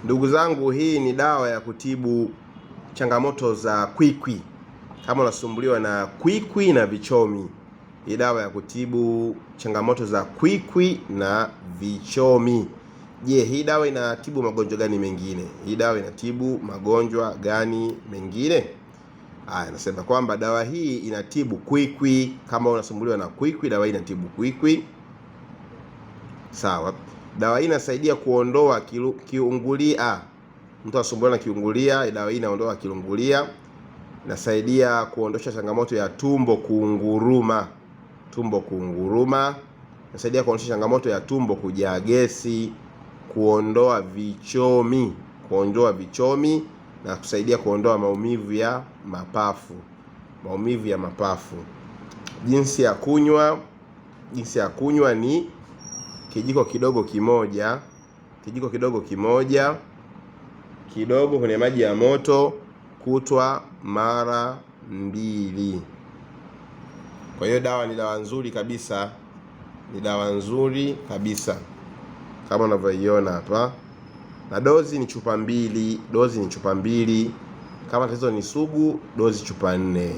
Ndugu zangu, hii ni dawa ya kutibu changamoto za kwikwi. Kama unasumbuliwa na kwikwi na vichomi, hii dawa ya kutibu changamoto za kwikwi na vichomi. Je, hii dawa inatibu magonjwa gani mengine? Hii dawa inatibu magonjwa gani mengine? Nasema kwamba dawa hii inatibu kwikwi. Kama unasumbuliwa na kwikwi, dawa hii inatibu kwikwi. Sawa. Dawa hii inasaidia kuondoa kiungulia. Mtu asumbuliwa na kiungulia, dawa hii inaondoa kiungulia. Inasaidia kuondosha changamoto ya tumbo kuunguruma. Inasaidia kuondosha changamoto ya tumbo kujaa gesi, kuondoa vichomi na kusaidia kuondoa maumivu ya mapafu. Jinsi ya kunywa ni kijiko kidogo kidogo kwenye maji ya moto kutwa mara 2. Kwa hiyo dawa ni dawa nzuri kabisa, kama unavyoiona hapa, na dozi ni chupa mbili. Kama tatizo ni sugu, dozi chupa 4.